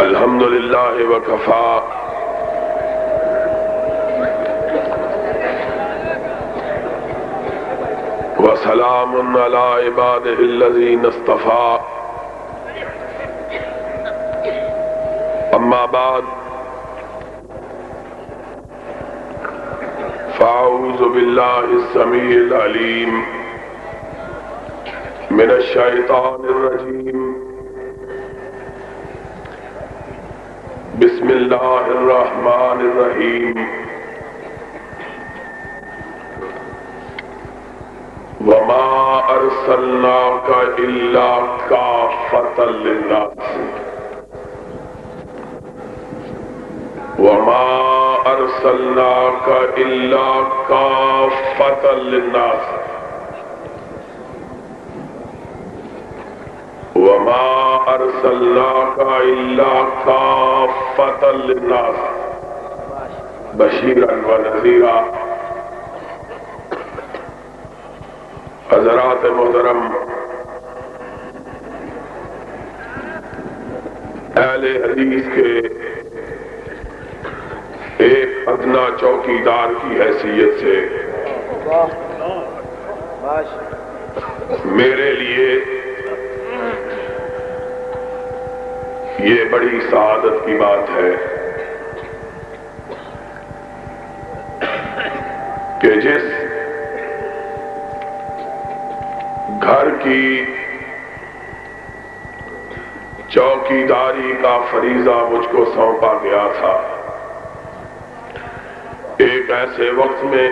الحمدللہ وکفا وسلام علی عبادہ الذین اصطفیٰ اما بعد فاعوذ باللہ السمیع العلیم من الشیطان الرجیم بسم اللہ الرحمن الرحیم وما ارسلناک الا کافۃ للناس وما ارسلناک الا کافۃ للناس وما ارسلناک الا کافۃ للناس بشیرا ونذیرا۔ حضرات محترم، اہل حدیث کے ایک ادنا چوکیدار کی حیثیت سے میرے لیے یہ بڑی سعادت کی بات ہے کہ جس گھر کی چوکیداری کا فریضہ مجھ کو سونپا گیا تھا، ایک ایسے وقت میں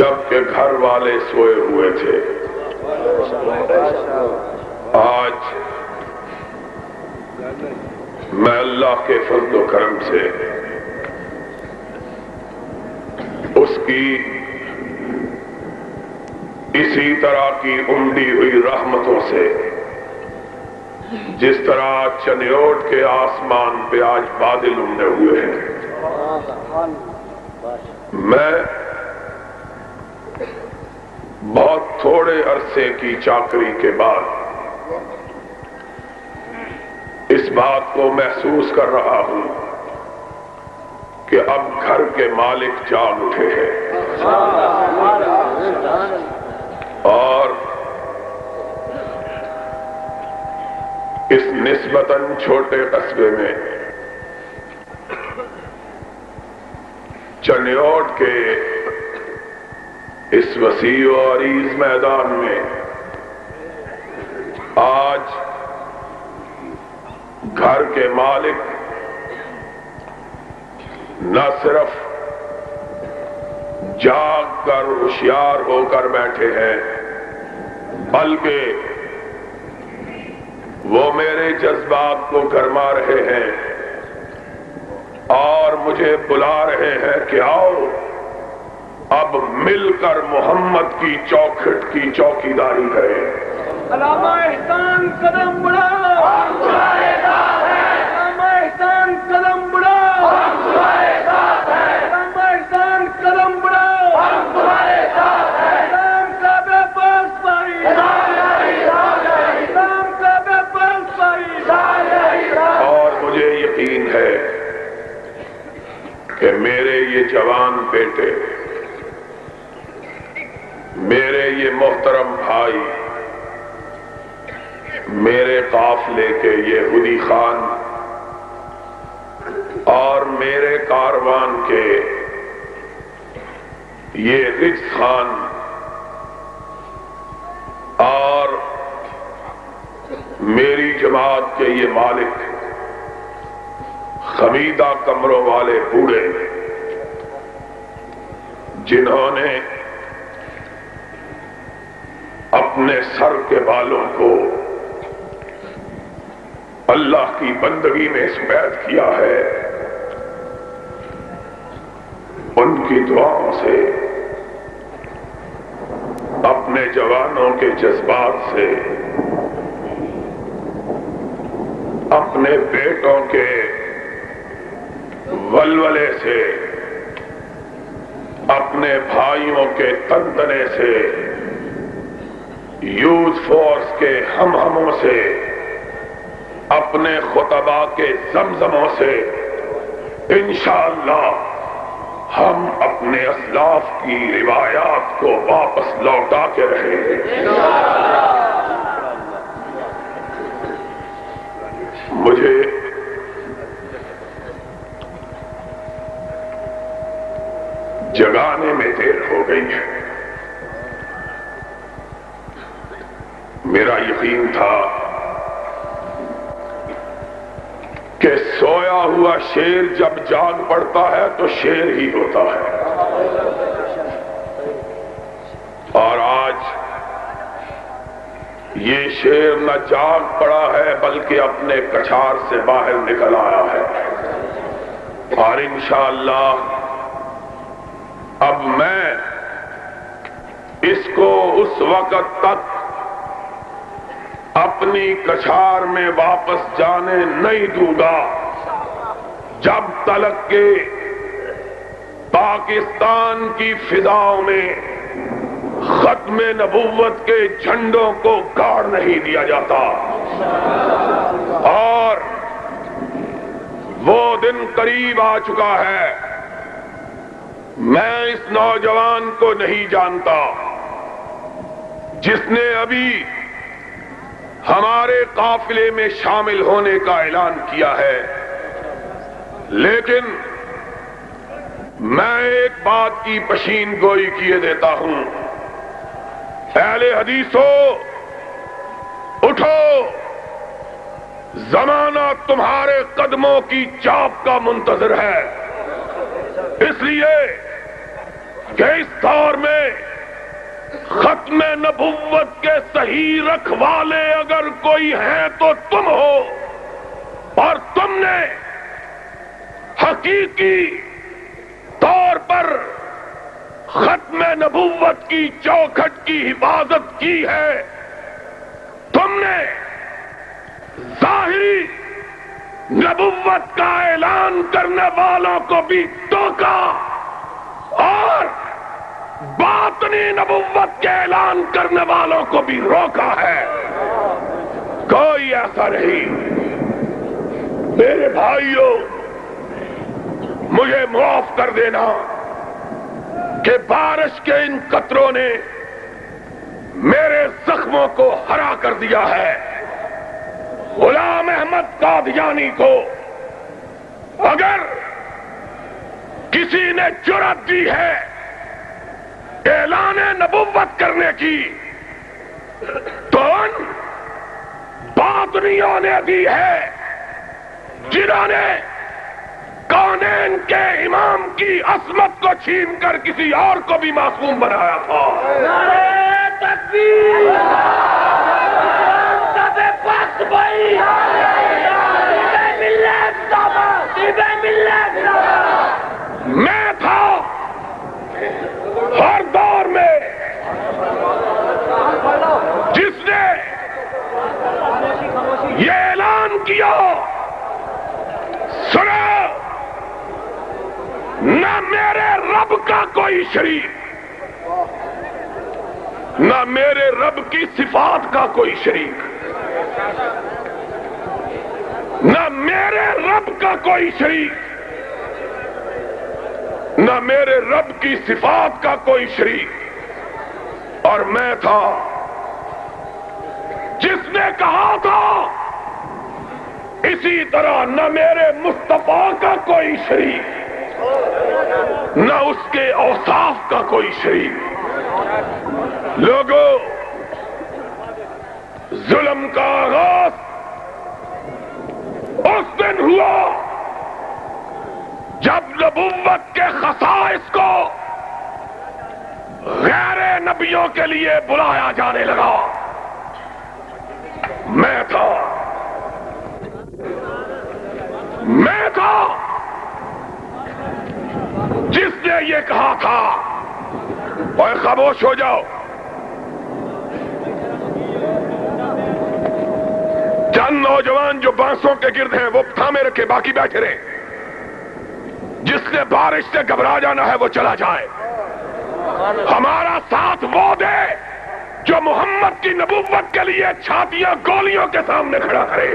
جب کہ گھر والے سوئے ہوئے تھے، آج میں اللہ کے فضل و کرم سے اس کی اسی طرح کی امڈی ہوئی رحمتوں سے جس طرح چنیوٹ کے آسمان پہ آج بادل امڑے ہوئے ہیں، میں بہت تھوڑے عرصے کی چاکری کے بعد اس بات کو محسوس کر رہا ہوں کہ اب گھر کے مالک جاگ اٹھے ہیں اور اس نسبتاً چھوٹے قصبے میں چنیوٹ کے اس وسیع و عریض میدان میں آج گھر کے مالک نہ صرف جاگ کر ہوشیار ہو کر بیٹھے ہیں بلکہ وہ میرے جذبات کو گرما رہے ہیں اور مجھے بلا رہے ہیں کہ آؤ اب مل کر محمد کی چوکھٹ کی چوکیداری کریں۔ علامہ احسان قدم بڑھاؤ، علامہ احسان قدم بڑھاؤ، علامہ احسان قدم بڑھاؤ، اسلام کا بے پاس بھائی، اسلام کا بے پاس بھائی۔ اور مجھے یقین ہے کہ میرے یہ جوان بیٹے، میرے یہ محترم بھائی، میرے قافلے کے یہ ہدی خان اور میرے کاروان کے یہ رجز خان اور میری جماعت کے یہ مالک خمیدہ کمروں والے بوڑھے جنہوں نے اپنے سر کے بالوں کو اللہ کی بندگی میں سپرد کیا ہے، ان کی دعاؤں سے، اپنے جوانوں کے جذبات سے، اپنے بیٹوں کے ولولے سے، اپنے بھائیوں کے تنتنے سے، یوتھ فورس کے ہموں سے، اپنے خطبہ کے زمزموں سے انشاءاللہ ہم اپنے اسلاف کی روایات کو واپس لوٹا کے رہیں گے۔ مجھے جگانے میں دیر ہو گئی ہے۔ میرا یقین تھا کہ سویا ہوا شیر جب جاگ پڑتا ہے تو شیر ہی ہوتا ہے، اور آج یہ شیر نہ جاگ پڑا ہے بلکہ اپنے کچھار سے باہر نکل آیا ہے، اور انشاءاللہ اب میں اس کو اس وقت تک اپنی کچھار میں واپس جانے نہیں دوں گا جب تلک کہ پاکستان کی فضاؤں میں ختم نبوت کے جھنڈوں کو گاڑ نہیں دیا جاتا، اور وہ دن قریب آ چکا ہے۔ میں اس نوجوان کو نہیں جانتا جس نے ابھی ہمارے قافلے میں شامل ہونے کا اعلان کیا ہے، لیکن میں ایک بات کی پشین گوئی کیے دیتا ہوں، اہل حدیثو اٹھو، زمانہ تمہارے قدموں کی چاپ کا منتظر ہے، اس لیے کہ اس دور میں ختم نبوت کے صحیح رکھوالے اگر کوئی ہیں تو تم ہو، اور تم نے حقیقی طور پر ختم نبوت کی چوکھٹ کی حفاظت کی ہے، تم نے ظاہری نبوت کا اعلان کرنے والوں کو بھی ٹوکا اور باطنی نبوت کے اعلان کرنے والوں کو بھی روکا ہے۔ کوئی ایسا نہیں۔ میرے بھائیوں، مجھے معاف کر دینا کہ بارش کے ان قطروں نے میرے زخموں کو ہرا کر دیا ہے۔ غلام احمد قادیانی کو اگر کسی نے جرأت دی ہے اعلان نبوت کرنے کی تو ان باطنیوں نے دی ہے جنہوں نے کونین کے امام کی عصمت کو چھین کر کسی اور کو بھی معصوم بنایا تھا۔ نعرہ تکبیر، میں تھا ہر دور میں جس نے یہ اعلان کیا، سنو، نہ میرے رب کا کوئی شریک، نہ میرے رب کی صفات کا کوئی شریک، نہ میرے رب کا کوئی شریک، نہ میرے رب کی صفات کا کوئی شریک، اور میں تھا جس نے کہا تھا اسی طرح نہ میرے مصطفیٰ کا کوئی شریک، نہ اس کے اوصاف کا کوئی شریک۔ لوگوں، ظلم کا آغاز اس دن ہوا نبوت کے خصائص کو غیر نبیوں کے لیے بلایا جانے لگا. میں تھا جس نے یہ کہا تھا اوے خاموش ہو جاؤ. چند نوجوان جو بانسوں کے گرد ہیں وہ تھامے رکھے، باقی بیٹھے رہے. جس نے بارش سے گھبرا جانا ہے وہ چلا جائے. ہمارا ساتھ وہ دے جو محمد کی نبوت کے لیے چھاتیاں گولیوں کے سامنے کھڑا کرے.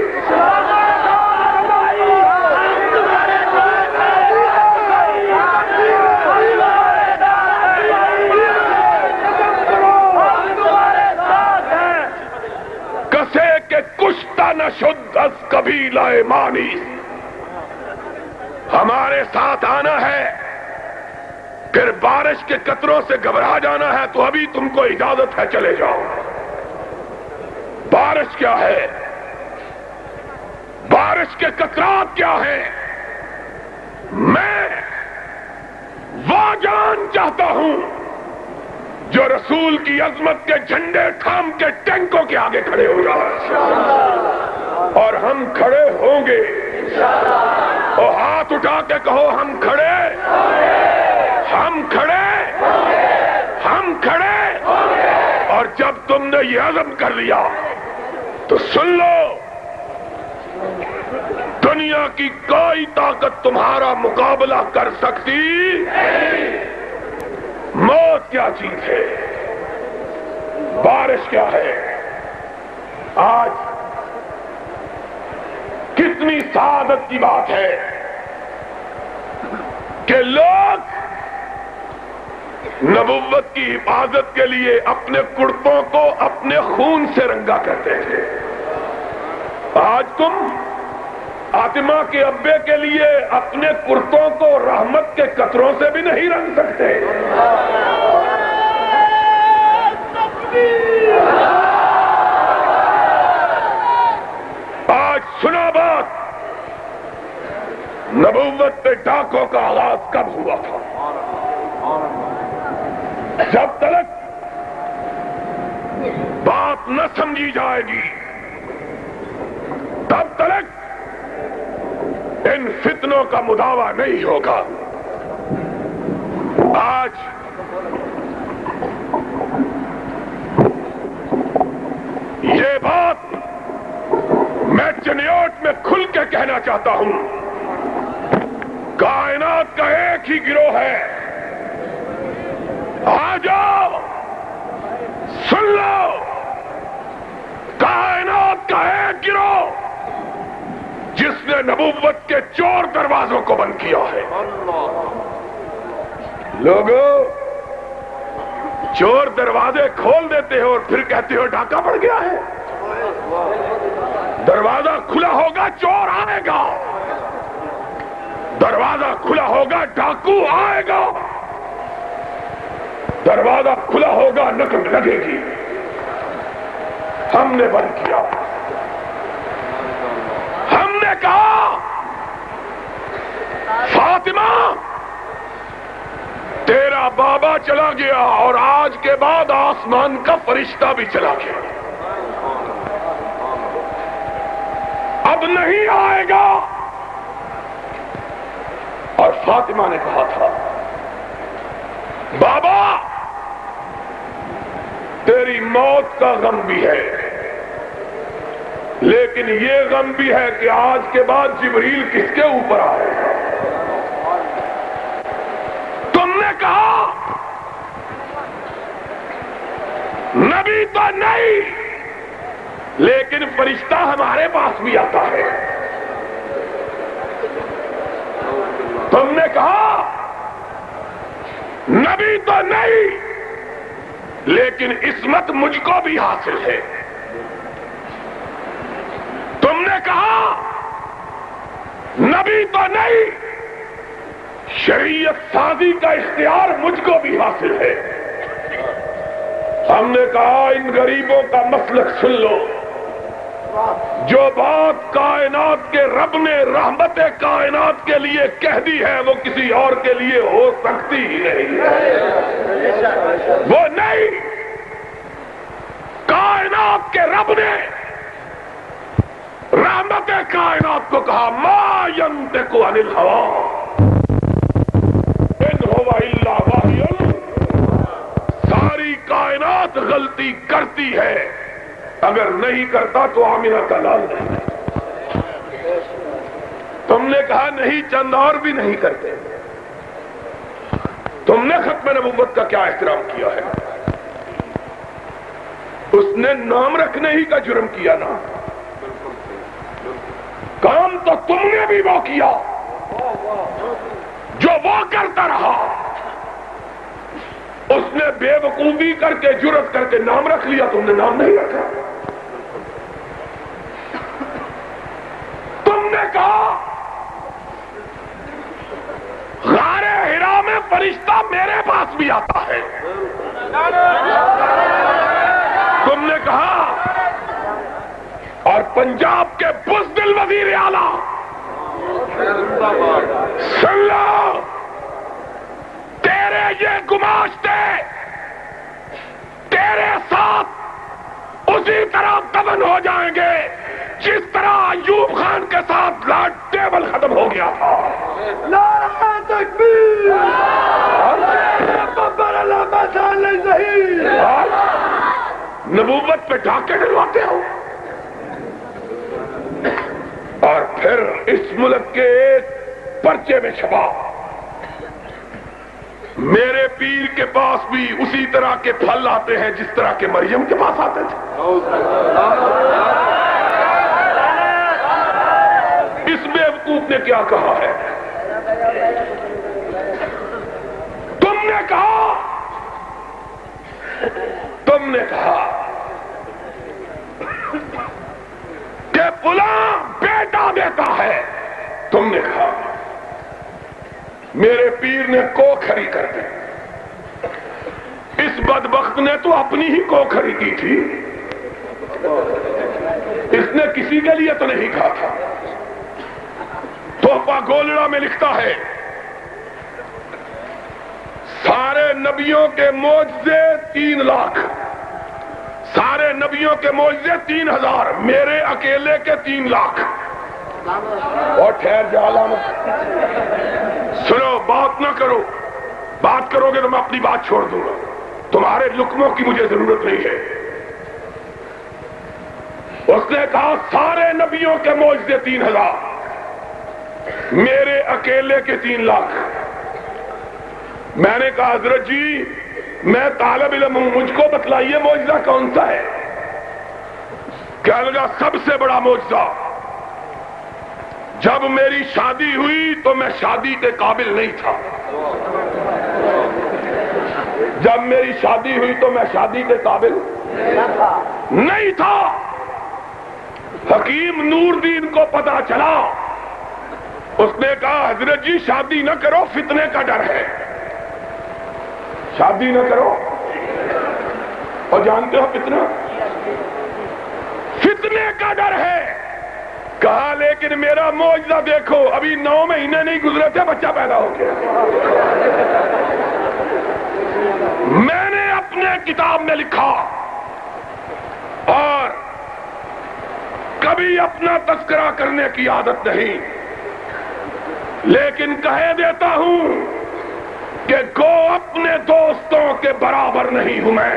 کسے کے کشتا نہ شد از قبیلہ مانی. ہمارے ساتھ آنا ہے، پھر بارش کے قطروں سے گھبرا جانا ہے تو ابھی تم کو اجازت ہے، چلے جاؤ. بارش کیا ہے؟ بارش کے قطرات کیا ہیں؟ میں وہ جان چاہتا ہوں جو رسول کی عظمت کے جھنڈے تھام کے ٹینکوں کے آگے کھڑے ہو جائے. اور ہم کھڑے ہوں گے. اور ہاتھ اٹھا کے کہو ہم کھڑے، ہم کھڑے، ہم کھڑے. اور جب تم نے یہ عزم کر لیا تو سن لو، دنیا کی کوئی طاقت تمہارا مقابلہ کر سکتی. موت کیا چیز ہے؟ بارش کیا ہے؟ آج کتنی سعادت کی بات ہے کہ لوگ نبوت کی حفاظت کے لیے اپنے کرتوں کو اپنے خون سے رنگا کرتے تھے. آج تم فاطمہ کے ابے کے لیے اپنے کرتوں کو رحمت کے قطروں سے بھی نہیں رنگ سکتے. آج سنا بات، نبوت پہ ڈاکوں کا آغاز کب ہوا تھا؟ جب تک بات نہ سمجھی جائے گی تب تک ان فتنوں کا مداوع نہیں ہوگا. آج یہ بات میں چنیوٹ میں کھل کے کہنا چاہتا ہوں. کائنات کا ایک ہی گروہ ہے. آ جاؤ، سن لو، کائنات کا ایک گروہ جس نے نبوت کے چور دروازوں کو بند کیا ہے. لوگوں، چور دروازے کھول دیتے ہو اور پھر کہتے ہو ڈاکہ پڑ گیا ہے. دروازہ کھلا ہوگا، چور آئے گا. دروازہ کھلا ہوگا، ڈاکو آئے گا. دروازہ کھلا ہوگا، نقب لگے گی. ہم نے بند کیا. ہم نے کہا فاطمہ تیرا بابا چلا گیا اور آج کے بعد آسمان کا فرشتہ بھی چلا گیا، اب نہیں آئے گا. اور فاطمہ نے کہا تھا بابا تیری موت کا غم بھی ہے، لیکن یہ غم بھی ہے کہ آج کے بعد جبریل کس کے اوپر آئے گا. تم نے کہا نبی تو نہیں لیکن فرشتہ ہمارے پاس بھی آتا ہے. تم نے کہا نبی تو نہیں لیکن عصمت مجھ کو بھی حاصل ہے. تم نے کہا نبی تو نہیں شریعت سازی کا اختیار مجھ کو بھی حاصل ہے. ہم نے کہا ان غریبوں کا مسلک سن لو، جو بات کائنات کے رب نے رحمت کائنات کے لیے کہہ دی ہے وہ کسی اور کے لیے ہو سکتی ہی نہیں ہے، وہ نہیں۔ کائنات کے رب نے رحمت کائنات کو کہا ما ینطق عن الہوی ان هو الا وحی، ساری کائنات غلطی کرتی ہے، اگر نہیں کرتا تو آمنہ کا لال نہیں۔ تم نے کہا نہیں، چند اور بھی نہیں کرتے۔ تم نے ختم نبوت کا کیا احترام کیا ہے؟ اس نے نام رکھنے ہی کا جرم کیا نا، کام تو تم نے بھی وہ کیا جو وہ کرتا رہا۔ اس نے بے وقوفی کر کے جرت کر کے نام رکھ لیا، تم نے نام نہیں رکھا۔ تم نے کہا غار حرا میں فرشتہ میرے پاس بھی آتا ہے، تم نے کہا، اور پنجاب کے بزدل وزیر اعلیٰ سن لو، تیرے یہ گماشتے تیرے ساتھ اسی طرح دفن ہو جائیں گے جس طرح ایوب خان کے ساتھ لارڈ ٹیبل ختم ہو گیا تھا۔ نعرہ تکبیر، بابر علامہ صالح صحیح۔ نبوت پہ ڈاکے ڈلواتے ہو، اور پھر اس ملک کے ایک پرچے میں چھپا میرے پیر کے پاس بھی اسی طرح کے پھل آتے ہیں جس طرح کے مریم کے پاس آتے تھے۔ اس بیوقوف نے کیا کہا ہے؟ تم نے کہا کہ فلاں بیٹا دیتا ہے، تم نے کہا میرے پیر نے کو کھری کر دی، اس بدبخت نے تو اپنی ہی کو کھری کی تھی، اس نے کسی کے لیے تو نہیں کہا تھا۔ تحفہ گولڑا میں لکھتا ہے سارے نبیوں کے معجزے 3 لاکھ، سارے نبیوں کے معجزے 3000، میرے اکیلے کے 3 لاکھ۔ اور ٹھہر جا علامت، سنو، بات نہ کرو، بات کرو گے تو میں اپنی بات چھوڑ دوں گا، تمہارے لقموں کی مجھے ضرورت نہیں ہے۔ اس نے کہا سارے نبیوں کے معجزے 3000، میرے اکیلے کے 3 لاکھ۔ میں نے کہا حضرت جی میں طالب علم ہوں، مجھ کو بتلائیے معجزہ کون سا ہے؟ کہنے لگا سب سے بڑا معجزہ، جب میری شادی ہوئی تو میں شادی کے قابل نہیں تھا، جب میری شادی ہوئی تو میں شادی کے قابل نہیں تھا۔ حکیم نور دین کو پتا چلا، اس نے کہا حضرت جی شادی نہ کرو، فتنے کا ڈر ہے، شادی نہ کرو۔ اور جانتے ہو فتنے کا ڈر ہے۔ کہا لیکن میرا معجزہ دیکھو، ابھی 9 مہینے نہیں گزرے تھے بچہ پیدا ہو گیا۔ میں نے اپنے کتاب میں لکھا، اور کبھی اپنا تذکرہ کرنے کی عادت نہیں، لیکن کہہ دیتا ہوں کہ گو اپنے دوستوں کے برابر نہیں ہوں میں،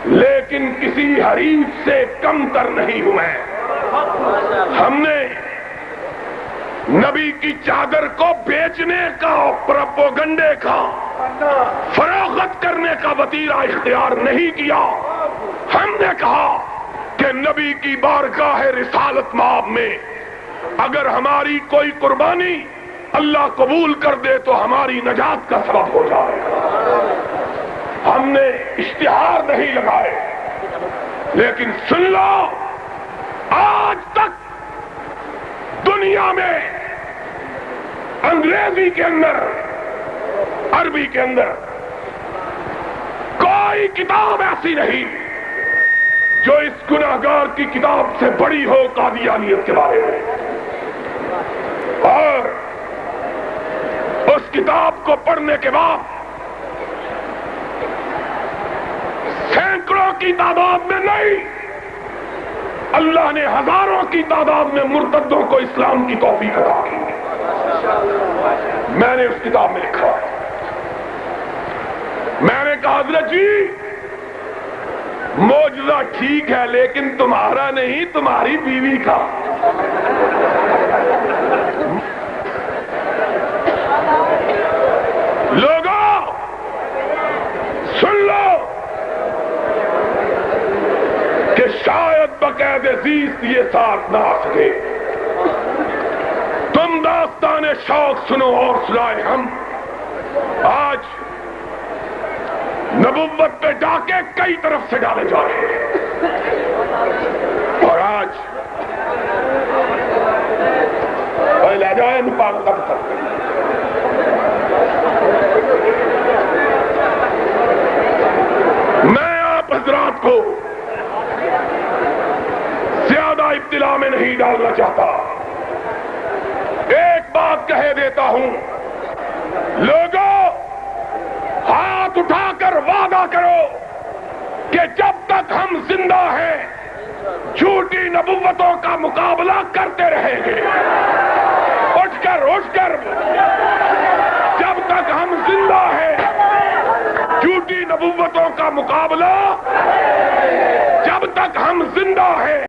لیکن کسی حریف سے کم تر نہیں ہوں میں۔ ہم نے نبی کی چادر کو بیچنے کا، پروپیگنڈے کا، فروخت کرنے کا وتیرہ اختیار نہیں کیا۔ ہم نے کہا کہ نبی کی بارگاہ رسالت مآب میں اگر ہماری کوئی قربانی اللہ قبول کر دے تو ہماری نجات کا سبب ہو جائے گا۔ ہم نے اشتہار نہیں لگائے، لیکن سن لو، آج تک دنیا میں انگریزی کے اندر، عربی کے اندر کوئی کتاب ایسی نہیں جو اس گناہگار کی کتاب سے بڑی ہو قادیانیت کے بارے میں، اور اس کتاب کو پڑھنے کے بعد سینکڑوں کی تعداد میں نہیں، اللہ نے ہزاروں کی تعداد میں مرتدوں کو اسلام کی توفیق عطا کی۔ میں نے اس کتاب میں لکھا ہے، میں نے کہا حضرت جی معجزہ ٹھیک ہے لیکن تمہارا نہیں، تمہاری بیوی کا۔ لوگوں سن لو کہ شاید بقید زیست یہ ساتھ نہ آ سکے۔ تم داستان شوق سنو اور سنائے ہم۔ آج نبوت پہ ڈاکے کئی طرف سے ڈالے جا رہے ہیں، اور آج لے جائے پاگل کا پتھر۔ میں آپ حضرات کو زیادہ ابتلا میں نہیں ڈالنا چاہتا، ایک بات کہہ دیتا ہوں، لوگوں ہاتھ اٹھا کر وعدہ کرو کہ جب تک ہم زندہ ہیں جھوٹی نبوتوں کا مقابلہ کرتے رہیں گے۔ اٹھ کر جب تک ہم زندہ ہیں جھوٹی نبوتوں کا مقابلہ، جب تک ہم زندہ ہیں